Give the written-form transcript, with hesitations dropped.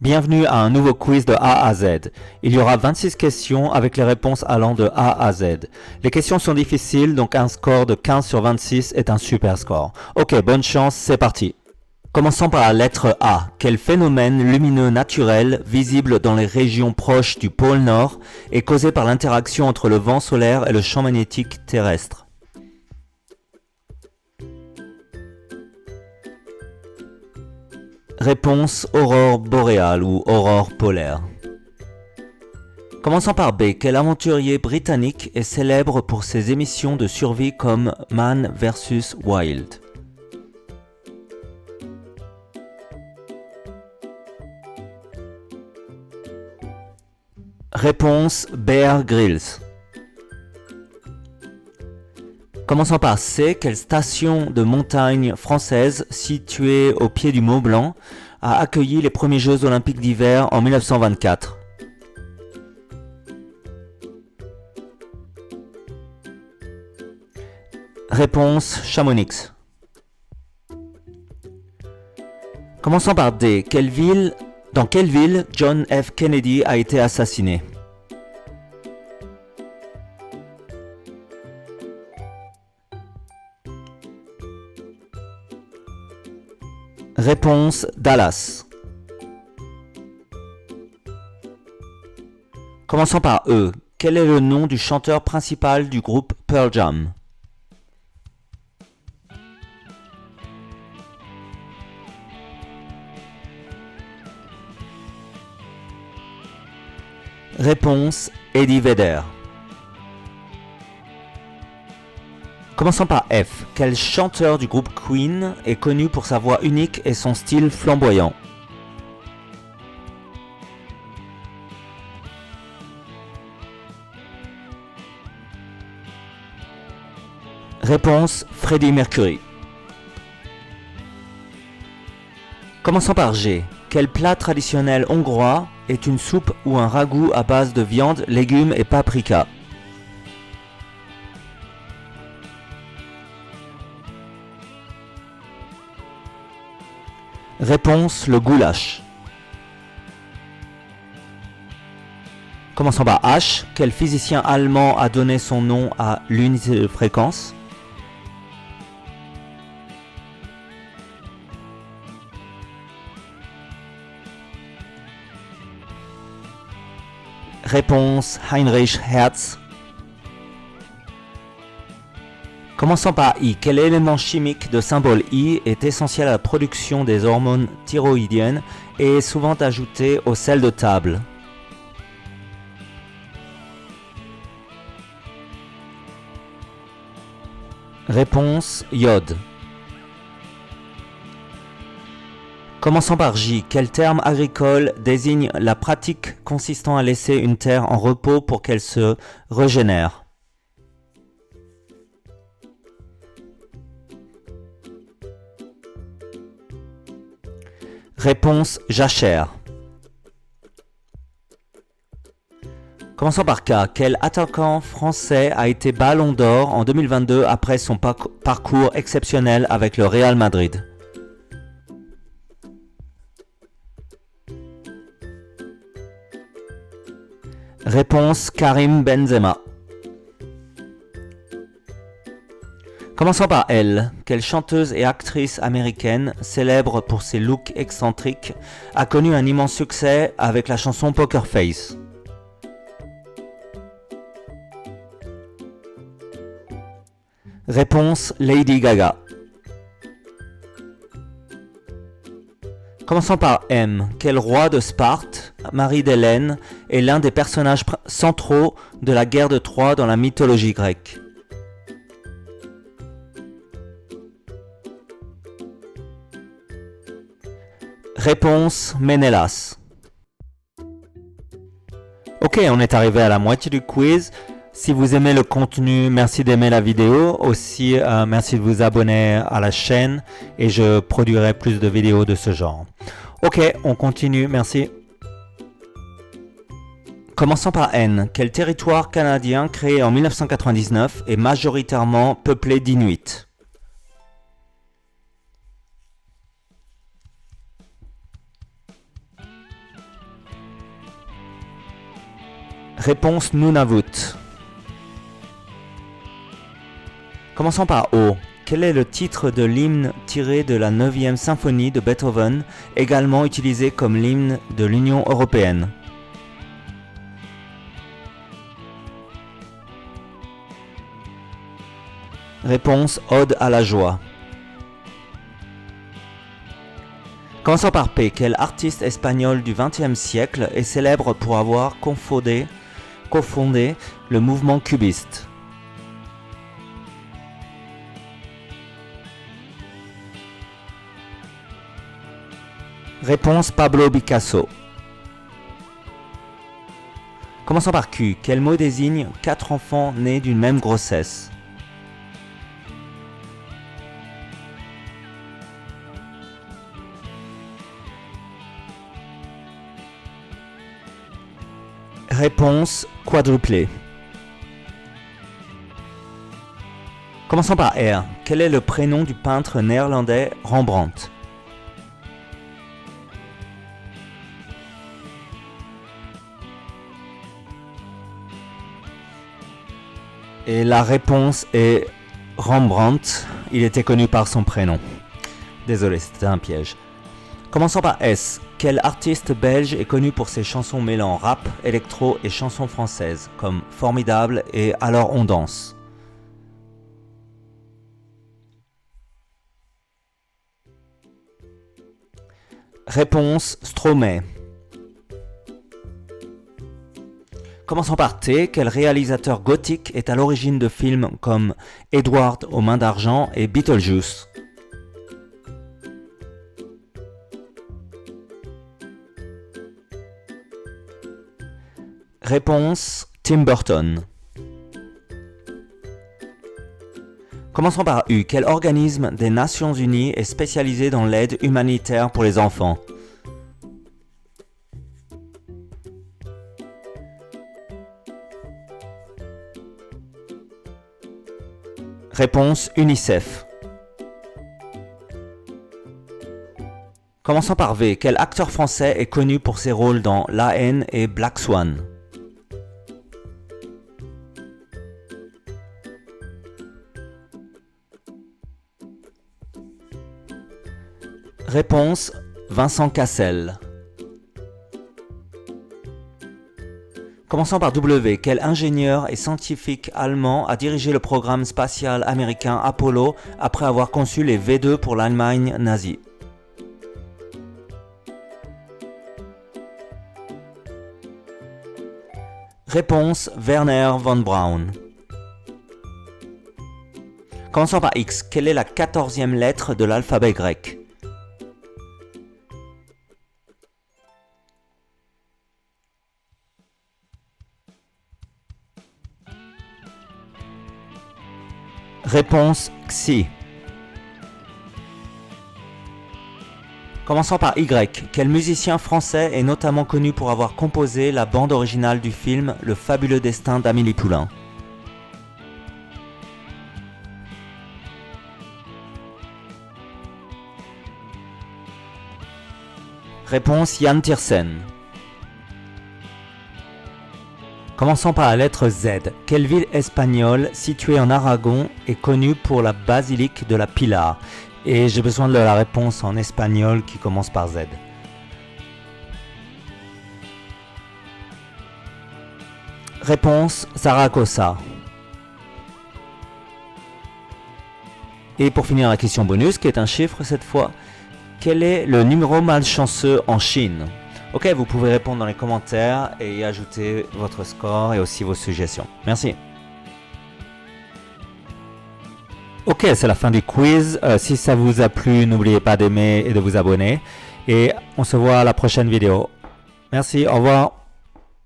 Bienvenue à un nouveau quiz de A à Z. Il y aura 26 questions avec les réponses allant de A à Z. Les questions sont difficiles, donc un score de 15 sur 26 est un super score. Ok, bonne chance, c'est parti. Commençons par la lettre A. Quel phénomène lumineux naturel, visible dans les régions proches du pôle Nord, est causé par l'interaction entre le vent solaire et le champ magnétique terrestre? Réponse aurore boréale ou aurore polaire. Commençons par B. Quel aventurier britannique est célèbre pour ses émissions de survie comme Man vs Wild? Réponse Bear Grylls. Commençons par C. Quelle station de montagne française située au pied du Mont Blanc a accueilli les premiers Jeux olympiques d'hiver en 1924? Réponse Chamonix. Commençons par D. Dans quelle ville John F. Kennedy a été assassiné? Réponse Dallas. Commençons par E. Quel est le nom du chanteur principal du groupe Pearl Jam? Réponse Eddie Vedder. Commençons par F. Quel chanteur du groupe Queen est connu pour sa voix unique et son style flamboyant? Réponse Freddie Mercury. Commençons par G. Quel plat traditionnel hongrois est une soupe ou un ragoût à base de viande, légumes et paprika? Réponse le goulash. Commençons par H. Quel physicien allemand a donné son nom à l'unité de fréquence? Réponse Heinrich Hertz. Commençons par I. Quel élément chimique de symbole I est essentiel à la production des hormones thyroïdiennes et est souvent ajouté au sel de table? Réponse iode. Commençons par J. Quel terme agricole désigne la pratique consistant à laisser une terre en repos pour qu'elle se régénère? Réponse jachère. Commençons par K. Quel attaquant français a été Ballon d'Or en 2022 après son parcours exceptionnel avec le Real Madrid? Réponse Karim Benzema. Commençons par L. Quelle chanteuse et actrice américaine, célèbre pour ses looks excentriques, a connu un immense succès avec la chanson Poker Face? Réponse Lady Gaga. Commençons par M. Quel roi de Sparte, Marie d'Hélène, est l'un des personnages centraux de la guerre de Troie dans la mythologie grecque? Réponse Ménélas. Ok, on est arrivé à la moitié du quiz. Si vous aimez le contenu, merci d'aimer la vidéo. Aussi, merci de vous abonner à la chaîne et je produirai plus de vidéos de ce genre. Ok, on continue, merci. Commençons par N. Quel territoire canadien créé en 1999 est majoritairement peuplé d'Inuits? Réponse Nunavut. Commençons par O. Quel est le titre de l'hymne tiré de la 9e symphonie de Beethoven, également utilisé comme l'hymne de l'Union européenne? Réponse Ode à la joie. Commençons par P. Quel artiste espagnol du XXe siècle est célèbre pour avoir cofondé le mouvement cubiste? Réponse Pablo Picasso. Commençons par Q. Quel mot désigne 4 enfants nés d'une même grossesse? Réponse quadruplé. Commençons par R. Quel est le prénom du peintre néerlandais Rembrandt? Et la réponse est Rembrandt. Il était connu par son prénom. Désolé, c'était un piège. Commençons par S. Quel artiste belge est connu pour ses chansons mêlant rap, électro et chansons françaises, comme Formidable et Alors on danse? Réponse Stromae. Commençons par T. Quel réalisateur gothique est à l'origine de films comme Edward aux mains d'argent et Beetlejuice? Réponse Tim Burton. Commençons par U. Quel organisme des Nations Unies est spécialisé dans l'aide humanitaire pour les enfants? Réponse UNICEF. Commençons par V. Quel acteur français est connu pour ses rôles dans La Haine et Black Swan? Réponse Vincent Cassel. Commençons par W. Quel ingénieur et scientifique allemand a dirigé le programme spatial américain Apollo après avoir conçu les V2 pour l'Allemagne nazie? Réponse Werner von Braun. Commençons par X. Quelle est la 14e lettre de l'alphabet grec? Réponse Xi. Commençons par Y. Quel musicien français est notamment connu pour avoir composé la bande originale du film Le fabuleux destin d'Amélie Poulain? Réponse Yann Tiersen. Commençons par la lettre Z. Quelle ville espagnole située en Aragon est connue pour la basilique de la Pilar? Et j'ai besoin de la réponse en espagnol qui commence par Z. Réponse Zaragoza. Et pour finir la question bonus, qui est un chiffre cette fois, quel est le numéro malchanceux en Chine? Ok, vous pouvez répondre dans les commentaires et y ajouter votre score et aussi vos suggestions. Merci. Ok, c'est la fin du quiz. Si ça vous a plu, n'oubliez pas d'aimer et de vous abonner. Et on se voit à la prochaine vidéo. Merci, au revoir.